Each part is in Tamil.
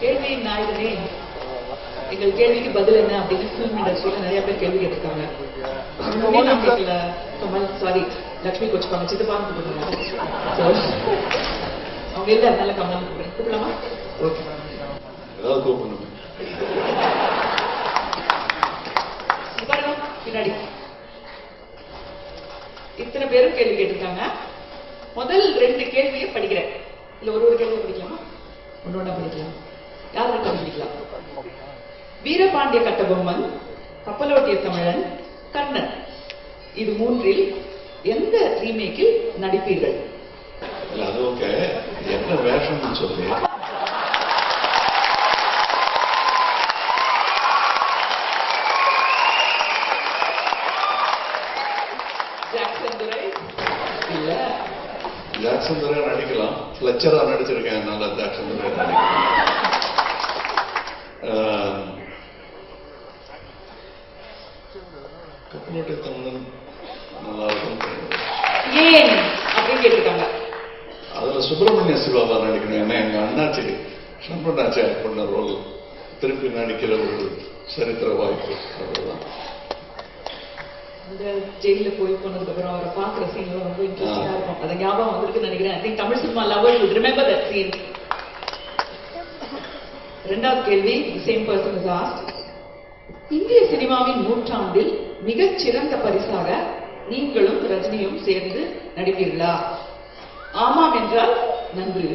கேள்வியின் நாயகனே, எங்கள் கேள்விக்கு பதில் என்ன அப்படின்னு ஃபிலிம் இண்டஸ்ட்ரியில நிறைய பேர் கேள்வி கேட்டிருக்காங்க. நான் கேட்கல. கமல் சாரி லட்சுமி கோச்சுப்பாங்க, சித்தப்பான்னு கூப்பிடுறாங்க. அவங்க இல்ல, அதனால கமல் கூப்பிடலாமா? ஓகே, ஏதாவது கூப்பிடணும். பின்னாடி இத்தனை பேரும் கேள்வி கேட்டிருக்காங்க. முதல் 2 கேள்வியை படிக்கிறேன். இல்ல ஒரு கேள்வி படிக்கலாமா? ஒன்னொன்னா படிக்கலாம். யார் படிக்கலாம்? வீரபாண்டிய கட்டபொம்மன், கப்பலோட்டிய தமிழன், கண்ணன், இது 3இல் எந்த ரீமேக்கில் நடிப்பீர்கள்? அது ஓகே, என்ன வேஷம்னு சொல்லி ஜாக்சன் துரை நடிக்கலாம். ஃபிளச்சரா நடிச்சிருக்கேன், அதனால ஜாக்சன் துரை நடிக்கலாம். கப்பலோட்டிய தமிழன் நல்லா இருக்கும். ஏன் அப்படின்னு கேட்டிருக்காங்க. அதுல சுப்பிரமணிய சிவாவா நடிக்கணும். ஏன்னா எங்க அண்ணாச்சி சம்பனாச்சி ஆக்ட் பண்ண ரோல் திருப்பி நடிக்கிற ஒரு சரித்திர வாய்ப்பு. அதுதான் அந்த ஜெயில போய் போனதுக்கு அப்புறம் அவரை பாக்குற சீன் ரொம்ப இன்ட்ரெஸ்டிங்கா இருக்கும். அதை ஞாபகம் வந்திருக்கு நினைக்கிறேன். I think Tamil cinema lover would remember that scene. இரண்டாவது கேள்வி, சேம் பர்சன் இஸ் ஆஸ்க்ட். இந்திய சினிமாவின் நூற்றாண்டில் மிகச் சிறந்த பரிசாக நீங்களும் ரஜினியும் சேர்ந்து நடிப்பீர்களா? ஆமாம் என்றால் நன்று,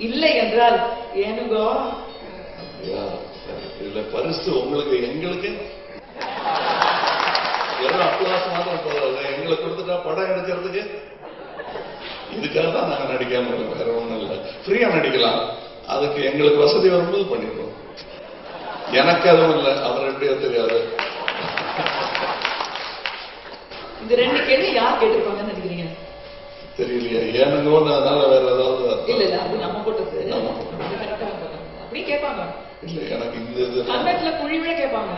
இல்லை என்றால் ஏனுகோ? இதுல பரிசு உங்களுக்கு எங்களுக்கு வெறும் அப்ளாஸ் மாத்திரம் போதாது. எங்களை கொடுத்துட்டா படம் எடுக்கிறதுக்கு இதுக்காக தான் நாங்க நடிக்காம இருக்கோம். வேற ஒண்ணும் இல்லை, ஃப்ரீயா நடிக்கலாம். அதுக்கு எங்களுக்கு வசதி வரும்போது பண்ணிடுவோம். எனக்கு அதுவும் இல்லை, அவர் எப்படியோ தெரியாது. இந்த 2 கேள்வி யார் கேட்டிருப்பாங்கன்னு நினைக்கிறீங்க? தெரியலையா? ஏனுங்கன்னு அதனால வேற ஏதாவது? இல்ல இல்ல, அது நம்ம போட்டது. அப்படி கேட்பாங்க. இல்ல, எனக்கு இந்த இது கன்னட்ல குழிவிட கேட்பாங்க.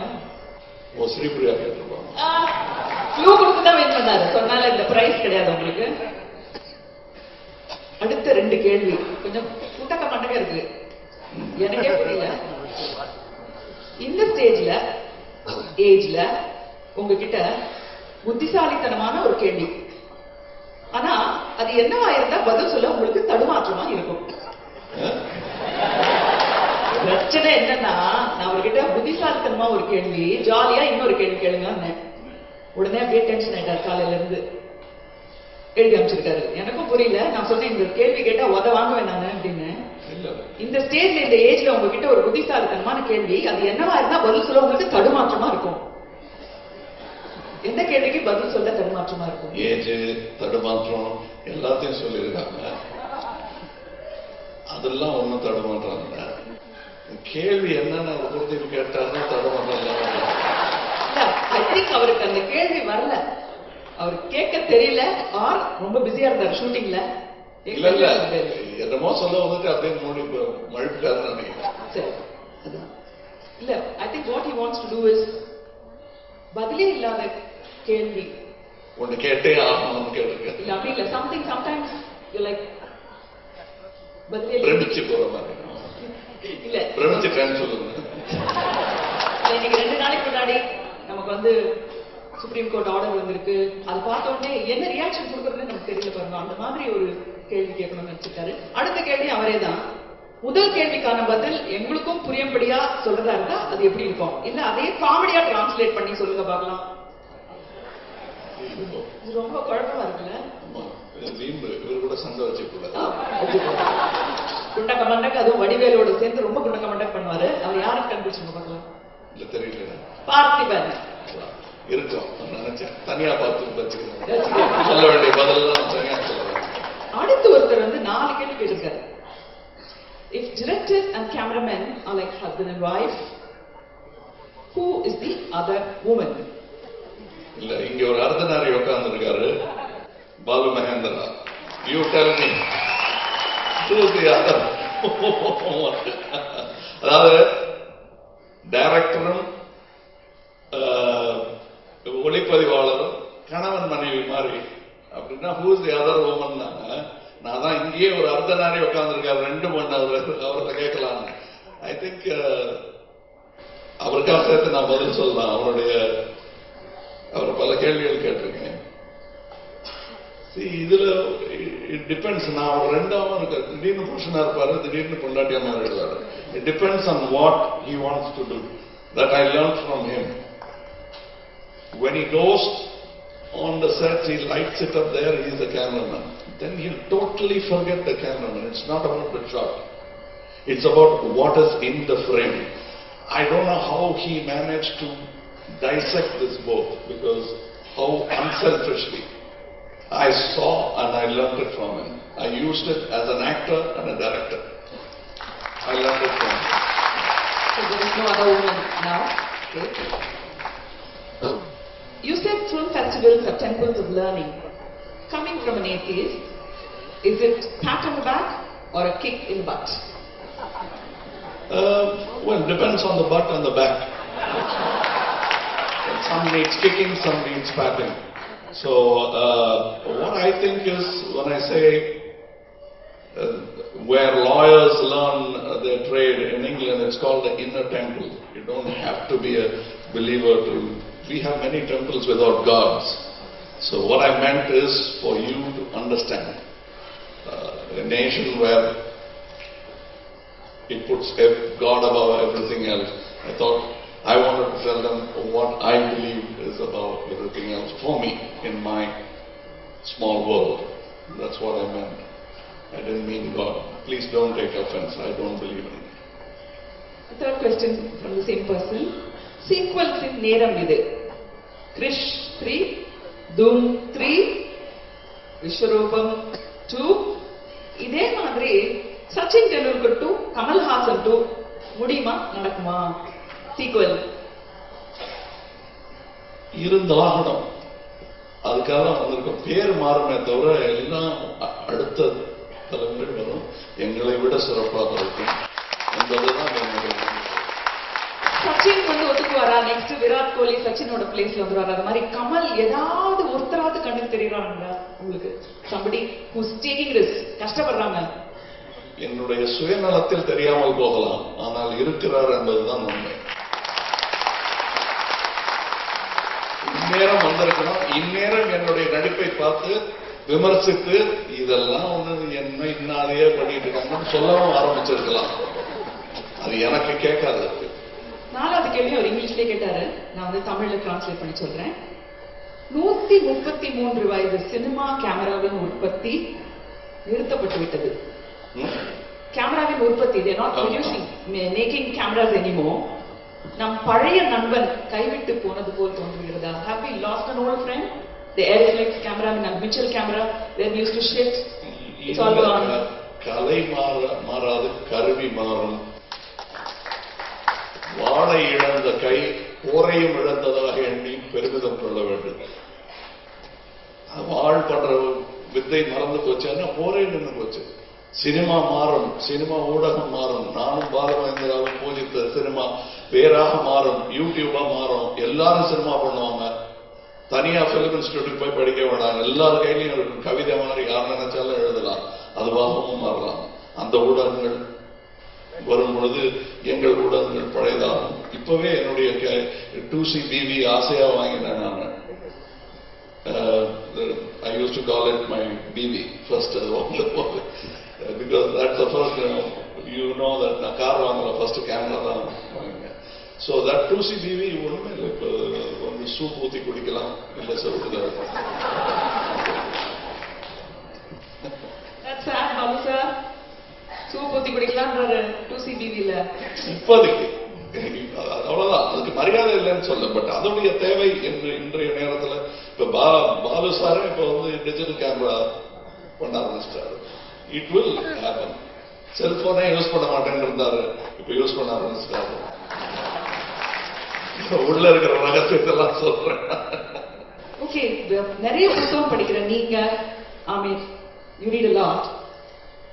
ஓ, ஸ்ரீபிரியா கேட்டிருப்பாங்க. க்ளூ கொடுத்துதான் வெயிட் பண்ணாரு, சொன்னால இந்த பிரைஸ் கிடையாது உங்களுக்கு. அடுத்த 2 கேள்வி கொஞ்சம் புட்டக்க மண்டக்க இருக்கு, எனக்கே புரியல. இந்த ஸ்டேஜ்ல ஏஜ்ல உங்ககிட்ட புத்திசாலித்தனமான ஒரு கேள்வி, ஆனா அது என்னவா இருந்தா பதில் சொல்ல உங்களுக்கு தடுமாற்றமா இருக்கும். பிரச்சனை என்னன்னா, நான் அவர்கிட்ட புத்திசாலித்தனமா ஒரு கேள்வி, ஜாலியா இன்னொரு கேள்வி கேளுங்க, உடனே அப்படியே டென்ஷன் ஆயிட்டாரு. காலையில இருந்து எழுதி அமைச்சிருக்காரு. எனக்கும் புரியல. நான் சொன்னேன், இந்த கேள்வி கேட்டா உத வாங்குவேன் நானு அப்படின்னு. இந்த ஸ்டேஜ்ல இந்த ஏஜ்ல உங்ககிட்ட ஒரு புத்திசாலித்தனமான கேள்வி, அது என்னவா இருந்தா பதில் சொல்ல உங்களுக்கு தடுமாற்றமா இருக்கும். எந்த கேள்விக்கு பதில் சொல்ல தடுமாற்றமா இருக்கும்? ஏஜ், தடுமாற்றம் எல்லாத்தையும் சொல்லியிருக்காங்க. அதெல்லாம் ஒன்னும் தடுமாற்றம் இல்லை. கேள்வி என்னன்னு பொறுத்து கேட்டாருன்னா தடுமாற்றம். ஐ திங்க் அவருக்கு அந்த கேள்வி வரல, அவர் கேட்க தெரியல, ஆர் ரொம்ப பிஸியா இருந்தார் ஷூட்டிங்ல. இல்ல இல்ல, என்னமோ சொல்ல வந்துட்டு அப்படியே மூடி மழுப்பிட்டாருன்னு நினைக்கிறேன். இல்ல, I think what he wants to to is பதிலே இல்லாத கேள்வி ஒண்ணு கேட்டே ஆகணும்னு கேட்டிருக்கேன். இல்ல அப்படி இல்ல, சம்திங் சம்டைம்ஸ் யூ லைக் பதிலே பிரமிச்சு போற மாதிரி. இல்ல பிரமிச்சுட்டேன்னு சொல்லுங்க. இன்னைக்கு 2 நாளைக்கு முன்னாடி நமக்கு சுப்ரீம் கோர்ட் ஆர்டர் வந்திருக்கு. அது பார்த்த உடனே என்ன ரியாக்ஷன் கொடுக்கறதுன்னு நமக்கு தெரியல பாருங்க. அந்த மாதிரி ஒரு கேள்வி கேட்கணும்னு நினைச்சிருக்காரு. அடுத்த கேள்வி அவரே தான். முதல் கேள்விக்கான பதில் எங்களுக்கும் புரியும்படியா சொல்றதா இருந்தா அது எப்படி இருக்கும்? இல்ல அதே காமெடியா டிரான்ஸ்லேட் பண்ணி சொல்லுங்க பார்க்கலாம். இது ரொம்ப குழப்பமா இருக்குல்ல. இவர் கூட சண்டை வச்சுக்கூடாது. குண்டக்க மண்டக்க, அதுவும் வடிவேலோட சேர்ந்து ரொம்ப குண்டக்க மண்டக் பண்ணுவாரு. அவர் யாருக்கு கண்டுபிடிச்சுங்க பார்க்கலாம். இல்ல தெரியல. பார்த்திபன் இருக்கும் நினைச்சேன். தனியா பார்த்து வச்சுக்கிறேன். சொல்ல வேண்டிய பதில் தனியா சொல்லுவேன். அடுத்து ஒருத்தர் 4 கேள்வி கேட்டிருக்காரு. If directors and cameramen are like husband and wife, who is the other woman? இல்ல, இங்க ஒரு அர்த்தநாரி உட்கார்ந்து இருக்காரு, Balu Mahindra. You tell me who is the other? அதாவது டைரக்டரும் ஒளிப்பதிவாளரும் கணவன் மனைவி மாதிரி அப்படின்னா who is the other woman? நான் தான் இங்கேயே ஒரு அர்த்தநாரி உட்கார்ந்து இருக்காரு, 2 மணி அவர்கிட்ட கேட்கலாம். ஐ ஐ திங்க் அவருக்காக சேர்த்து நான் பதில் சொல்லலாம். அவரை பல கேள்விகள் கேட்டிருக்கேன். இதுல இட் டிபெண்ட்ஸ். நான் அவர் ரெண்டாவும் இருக்க, திடீர்னு புருஷனா இருப்பாரு, திடீர்னு பொண்டாட்டியமா எழுதுவாரு. It depends on what he wants to do. That I learn from him. When he goes on the set, he lights it up there, he is the cameraman. Then he'll totally forget the cameraman. It's not about the shot. It's about what is in the frame. I don't know how he managed to dissect this both, because how unselfishly I saw and I learned it from him. I used it as an actor and a director. I learned it from him. So there is no other woman now? Okay. You said film festivals are temples of learning. Coming from an atheist, is it pat on the back or a kick in the butt? Well, depends on the butt and the back. Some needs kicking, some needs patting. So, what I think is, when I say where lawyers learn their trade in England, it's called the inner temple. You don't have to be a believer to. We have many temples without gods. So, what I meant is for you to understand a nation where it puts God above everything else. I thought I wanted to tell them what I believe is above everything else for me in my small world. That's what I meant. I didn't mean God. Please don't take offense. I don't believe in it. The third question from the same person. Sequels in Neram Ide. Krish 3, Doom 3, Vishwarupam 2. இதே மாதிரி சச்சின் டெண்டுல்கர் 2, கமல்ஹாசன் 2 முடியுமா, நடக்குமா? சீக்வல் இருந்தாகணும். அதுக்காக வந்திருக்க பேர் மாறுமே தவிர எல்லாம் அடுத்த தலைமுறை வரும், எங்களை விட சிறப்பாக இருக்கும் என்பதுதான் என்னுடைய. சச்சின் வந்து ஒத்துக்குவாரா? நெக்ஸ்ட் விராட் கோலி சச்சினோட பிளேஸ்ல வந்துருவாரு. அது மாதிரி கமல் ஏதாவது ஒருத்தராவது கண்ணுக்கு தெரியுறாங்க உங்களுக்கு? somebody who's taking risk, கஷ்டப்படுறாங்க. என்னுடைய சுயநலத்தில் தெரியாமல் போகலாம், ஆனால் இருக்கிறார் என்பதுதான் உண்மை. இந்நேரம் வந்திருக்கணும். இந்நேரம் என்னுடைய நடிப்பை பார்த்து விமர்சித்து இதெல்லாம் ஒண்ணு என்ன இன்னாலேயே பண்ணிட்டு இருக்காங்கன்னு சொல்லவும் ஆரம்பிச்சிருக்கலாம். அது எனக்கு கேட்காது. நாலாவது கேள்வி அவர் இங்கிலீஷ்லேயே கேட்டாரு, நான் வந்து தமிழ்ல டிரான்ஸ்லேட் பண்ணி சொல்றேன். 133 வயது சினிமா கேமராவின் உற்பத்தி நிறுத்தப்பட்டு விட்டது. கேமராவின் உற்பத்தி, they are not producing, making cameras anymore. நம் பழைய நண்பன் கைவிட்டு போனது போல் தோன்றுகிறதா? Have we lost an old friend? The Airflex camera and Mitchell camera, they used to shit. It's all gone. கலை மாறாது, கருவி மாறும். வாழை இழந்த கை போரையும் இழந்ததாக எண்ணி பெருமிதம் கொள்ள வேண்டும். வாழ் பண்ற வித்தை மறந்து போச்சுன்னா போரே நின்று போச்சு. சினிமா மாறும், சினிமா ஊடகம் மாறும். நானும் பாலமகேந்திராவும் பூஜித்த சினிமா வேறாக மாறும், யூடியூபா மாறும். எல்லாரும் சினிமா பண்ணுவாங்க. தனியா பிலிம் இன்ஸ்டிடியூட் போய் படிக்க வேண்டாம், எல்லார் கையிலையும் இருக்கும். கவிதை மாதிரி யார் நினைச்சாலும் எழுதலாம், அதுவாகவும் மாறலாம். அந்த ஊடகங்கள் வரும் பொழுது எங்கள் ஊடகங்கள் பழையதாகும். இப்பவே என்னுடைய 2C BV ஆசையா வாங்கினேன் நான். I used to call it my BV first, because that's the first, you know that நான் கார் வாங்கல ஃபர்ஸ்ட் கேமரா தான் வாங்கினேன். So that 2C BV ஒண்ணுமே இல்லை. இப்போ வந்து சூப் ஊத்தி குடிக்கலாம், இல்லை சொல்லுங்க. That's sad, Babu sir. Soup ஊத்தி குடிக்கலாம்ன்றாரு 2C BV-ல. இப்போதைக்கு அவ்வளவுதான். அதுக்கு மரியாதை இல்லைன்னு சொல்ல, பட் அதோடைய தேவை இன்றைய நேரத்தில். இப்ப பாலு சாரு இப்ப வந்து டிஜிட்டல் கேமரா பண்ண ஆரம்பிச்சிட்டாரு. It will happen. செல்போனே யூஸ் பண்ண மாட்டேன்னு இருந்தாரு, இப்ப யூஸ் பண்ண ஆரம்பிச்சிட்டாரு. உள்ள இருக்கிற ரகசியத்தெல்லாம் சொல்றேன். ஓகே, நிறைய புத்தகம் படிக்கிற நீங்க, Aamir, you need a lot.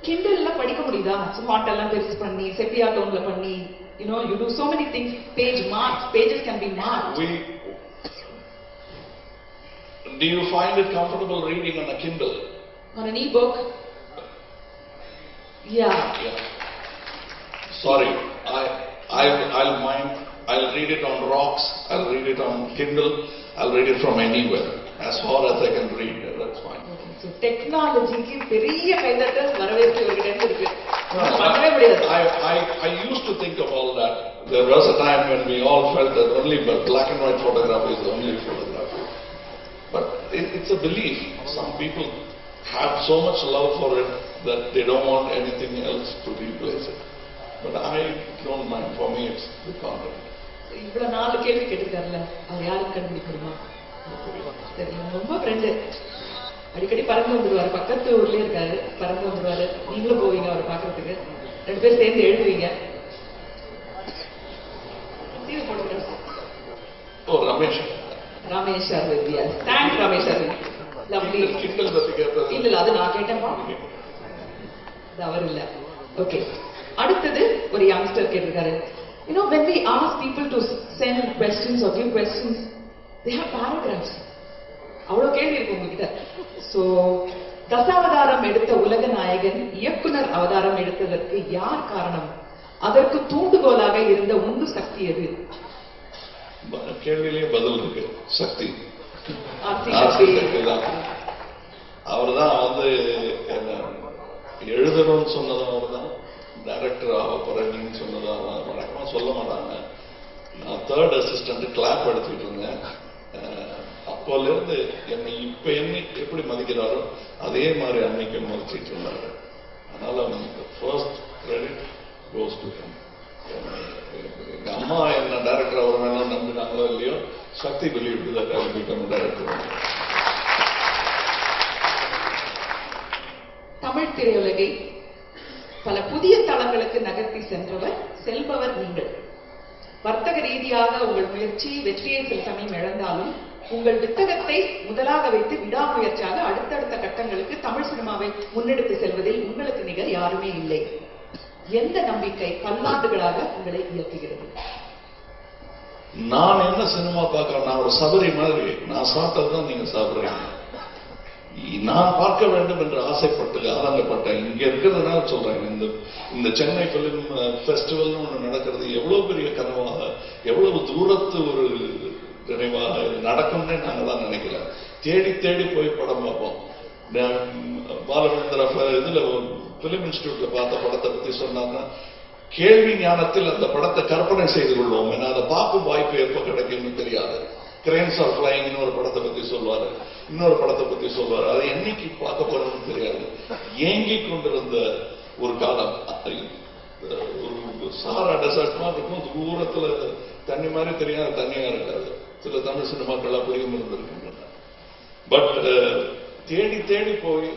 கிண்டல்ல படிக்க முடியுதா? ஸ்மார்ட் எல்லாம் பெருசு பண்ணி செப்பியா டோன்ல பண்ணி, you know, you do so many things. Pages can be marked. Do you find it comfortable reading on a Kindle? On an e-book? Yeah. Sorry. I'll mind, I'll read it on rocks, I'll read it on Kindle, I'll read it from anywhere. As far as I can read, that's fine. டெக்னாலஜிக்கு பெரிய கைதட்டல் வரவேற்பு இவர்கிட்ட இருக்கு. பண்ணவே முடியாது. I used to think of all that. There was a time when we all felt that only black and white photography is the only photography. But it's a belief. Some people have so much love for it that they don't want anything else to replace it. But I don't mind. For me, it's the contrary. இவ்வளவு 4 கேள்வி கேட்டிருக்காருல்ல, அவர் யாருக்கு கண்டுபிடிக்கணுமா? சரி, ரொம்ப ஃப்ரெண்டு, அடிக்கடி பறந்து வந்துருவாரு, பக்கத்து ஊர்லயே இருக்காரு, பறந்து வந்துருவாரு, நீங்களும் போவீங்க அவரை பாக்குறதுக்கு, 2 பேரும் சேர்ந்து எழுதுவீங்க. ரமேஷ் அரவிந்த். தேங்க்ஸ் ரமேஷ் அரவிந்த். லவ்லி. இல்ல அது நான் கேட்டேன்ப்பா, அது அவர் இல்ல. ஓகே, அடுத்தது ஒரு யங்ஸ்டர் கேட்டிருக்காரு. You know, when we ask people to send questions or give questions, they have paragraphs. அவ்வளவு கேள்வி இருக்கு உங்ககிட்ட. சோ, தசாவதாரம் எடுத்த உலக நாயகன் இயக்குனர் அவதாரம் எடுத்ததற்கு யார் காரணம்? அதற்கு தூண்டுகோலாக இருந்த உந்து சக்தி எது? கேள்வியிலேயே பதில் இருக்கு. சக்தி. அவர் தான் எழுதணும்னு சொன்னதும் அவர் தான், டைரக்டர் ஆக போறேன்னு சொன்னதும் அவர். வழக்கமா சொல்ல மாட்டாங்க. நான் 3rd அசிஸ்டன்ட் கிளாப் எடுத்துக்கிட்டு இருந்தேன். அப்போல இருந்து என்னை இப்ப எப்படி மதிக்கிறாரோ அதே மாதிரி அன்னைக்கு மதிச்சிட்டு இருந்தாரு. அதனால first credit goes to him. எங்க அம்மா என்ன டைரக்டர் அவர் வேணும் நம்பினாங்களோ இல்லையோ, Sakthi believe that I will become director. Tamil திரையுலகை பல புதிய தளங்களுக்கு நகர்த்தி செல்பவர் நீங்கள். வர்த்தக ரீதியாக உங்கள் முயற்சி வெற்றியை சில சமயம் இழந்தாலும் உங்கள் வித்தகத்தை முதலாக வைத்து விடாமுயற்சியாக அடுத்தடுத்த கட்டங்களுக்கு தமிழ் சினிமாவை முன்னெடுத்து செல்வதில் உங்களுக்கு நிகர் யாருமே இல்லை. எந்த நம்பிக்கை பல்லாண்டுகளாக உங்களை இயக்குகிறது? நான் என்ன சினிமா பார்க்கிறேன், நான் ஒரு சபரி மாதிரி, நான் சாப்பிட்டதுதான் நீங்க சாப்பிடுறீங்க. நான் பார்க்க வேண்டும் என்று ஆசைப்பட்டு ஆரம்பப்பட்டேன். இங்க இருக்கிறதுனால சொல்றேன், இந்த சென்னை பிலிம் ஃபெஸ்டிவல் ஒன்று நடக்கிறது எவ்வளவு பெரிய கனவாக, எவ்வளவு தூரத்து ஒரு நினைவாக நடக்கும்னே நாங்க தான் நினைக்கல. தேடி தேடி போய் படம் பார்ப்போம். பாலவேந்திர இதுல பிலிம் இன்ஸ்டிடியூட்ல பார்த்த படத்தை பத்தி சொன்னாங்கன்னா, கேள்வி ஞானத்தில் அந்த படத்தை கற்பனை செய்து கொள்வோம். ஏன்னா அதை பார்க்கும் வாய்ப்பு எப்ப கிடைக்கும்னு தெரியாது. கிரேன்ஸ் ஆர் ஃபிளைங் இன்னொரு படத்தை பத்தி சொல்வாரு, இன்னொரு படத்தை பத்தி சொல்வாரு. அதை என்னைக்கு பார்க்க போறோம்னு தெரியாது. ஏங்கி கொண்டிருந்த ஒரு காலம். ஒரு சாரா டெசர்ட் மாதிரி இருக்கும், தூரத்துல தண்ணி மாதிரி தெரியாது, தண்ணியா இருக்காது. சில தமிழ் சினிமாக்கள் அப்படியும் இருந்திருக்கின்றன. பட் தேடி தேடி போய்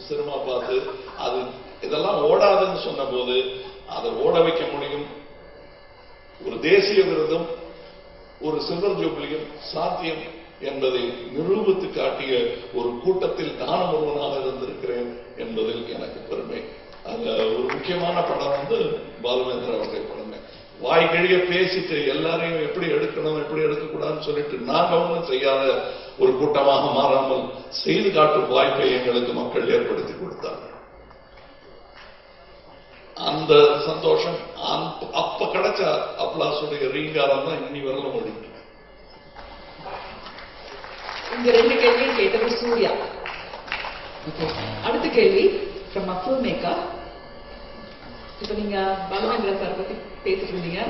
சினிமா பார்த்து அது இதெல்லாம் ஓடாதுன்னு சொன்ன போது அதை ஓட வைக்க முடியும். ஒரு தேசிய விருதும் ஒரு சில்வர் ஜூப்ளியும் சாத்தியம் என்பதை நிரூபித்து காட்டிய ஒரு கூட்டத்தில் நானும் ஒருவனாக இருந்திருக்கிறேன் என்பதில் எனக்கு பெருமை. அதுல ஒரு முக்கியமான படம் பாலுமேந்திர அவர்கள் படமே. வாய்கழிய பேசிட்டு எல்லாரையும் எப்படி எடுக்கணும் எப்படி எடுக்கக்கூடாதுன்னு சொல்லிட்டு நாங்க ஒன்றும் செய்யாத ஒரு கூட்டமாக மாறாமல் செய்து காட்டும் வாய்ப்பை எங்களுக்கு மக்கள் ஏற்படுத்தி கொடுத்தார்கள். அந்த சந்தோஷம் அப்ப கிடைச்ச அப்ளாசுடைய ரீங்காரம் தான் இன்னி வரல ஓடிட்டு. இந்த 2 கேள்வியும் கேட்டது சூர்யா. அடுத்த கேள்வி from a filmmaker. இப்ப நீங்க பாலுமேந்திர சார் பத்தி பேசிட்டு இருந்தீங்க.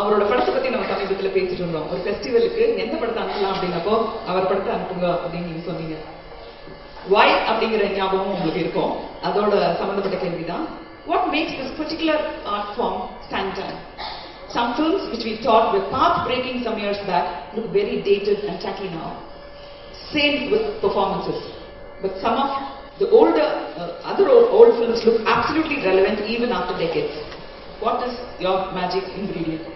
அவரோட படத்தை பத்தி நம்ம சமீபத்தில் பேசிட்டு இருந்தோம். ஒரு ஃபெஸ்டிவலுக்கு எந்த படத்தை அனுப்பலாம் அப்படின்னப்போ அவர் படத்தை அனுப்புங்க அப்படின்னு நீங்க சொன்னீங்க. வாய் அப்படிங்கிற ஞாபகம் உங்களுக்கு இருக்கும். அதோட சம்பந்தப்பட்ட கேள்விதான். What makes this particular art form stand out? Some films which we thought were path-breaking some years back look very dated and tacky now. Same with performances. But some of the older, other old films look absolutely relevant even after decades. What is your magic ingredient?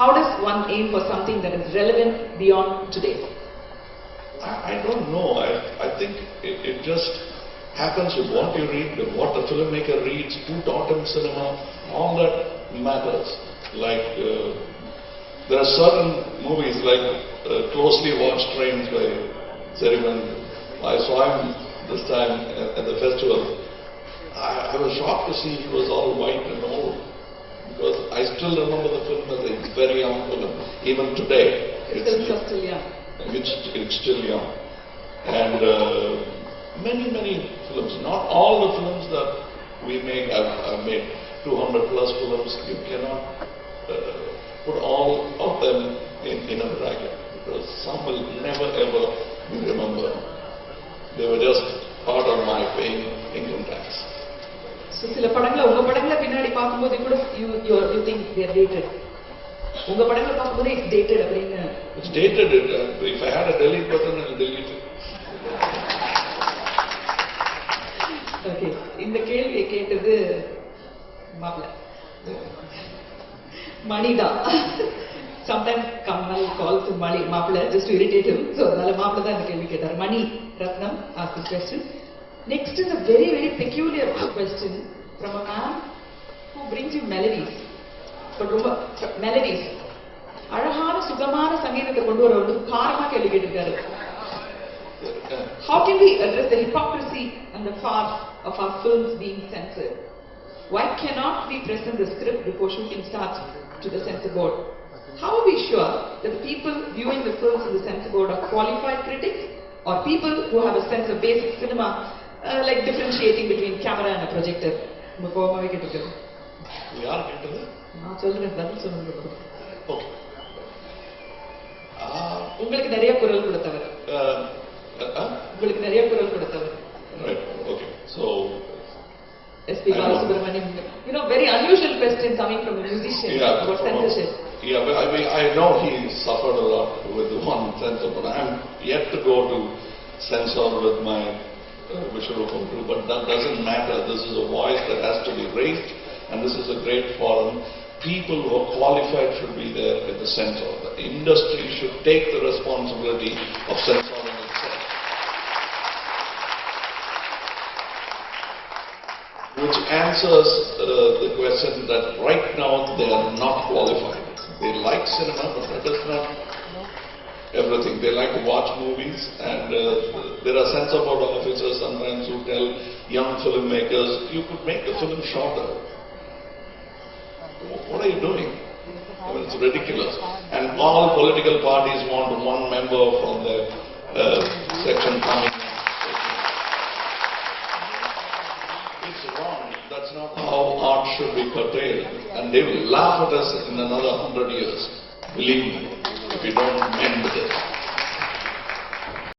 How does one aim for something that is relevant beyond today? I don't know. I think it just happens with what you read, what the filmmaker reads, who taught him cinema, all that matters. Like there are certain movies like Closely Watched Trains by Zeriman. I saw him this time at the festival. I was shocked to see he was all white and old, because still remember the film as a very young film. Even today, It's still young. it's still young. And many films. Not all the films that we make. I've made 200 plus films. You cannot put all of them in a bracket, because some will never ever be remembered. They were just part of my paying income tax. So சில படங்களை உங்க படங்களை பின்னாடி பார்க்கும்போது கூட you think they are dated. உங்க படங்களை பார்க்கும்போது it's dated அப்படின்னு. It's dated. If I had a delete button, I'll delete it. Okay. இந்த கேள்வியை கேட்டது மாப்ள மணிதா. Sometimes Kamal calls him Mani Mapla just to irritate him. So அதனால மாப்ள தான் இந்த கேள்வி கேட்டார். Mani Ratnam asked this question. Next is a very peculiar question from a man who brings you melodies. But melodies. அழகான சுகமான சங்கீதத்தை கொண்டு வர ஒரு காரமா கேள்வி கேட்டிருக்காரு. How can we address the hypocrisy and the farce of our films being censored? Why cannot we present the script before shooting starts to the censor board? How are we sure that the people viewing the films in the censor board are qualified critics or people who have a sense of basic cinema, like differentiating between camera and a projector? கோபமாவே கேட்டுக்கிறது. யார் கேட்டது? நான் சொல்றேன், பதில் சொல்லுங்க. ஓகே. உங்களுக்கு நிறைய குரல் கொடுத்தவர். உங்களுக்கு நிறைய குரல் கொடுத்தவர். Right. Okay. So S.P. Balasubramaniam, very unusual question coming from a musician about censorship. Yeah, but I know he suffered a lot with the one censor, but I am yet to go to censor with my Vishwarupam group, but that doesn't matter. This is a voice that has to be raised, and this is a great forum. People who are qualified should be there at the center. The industry should take the responsibility of censoring itself. Which answers the question that right now they are not qualified. They like cinema, but that is not everything. They like to watch movies, and there are censor board officers sometimes who tell young filmmakers, you could make the film shorter. What are you doing? I mean, it's ridiculous. And all political parties want one member from their section coming. It's wrong. That's not how art should be curtailed. And they will laugh at us in another 100 years. Believe me, if we don't mend this.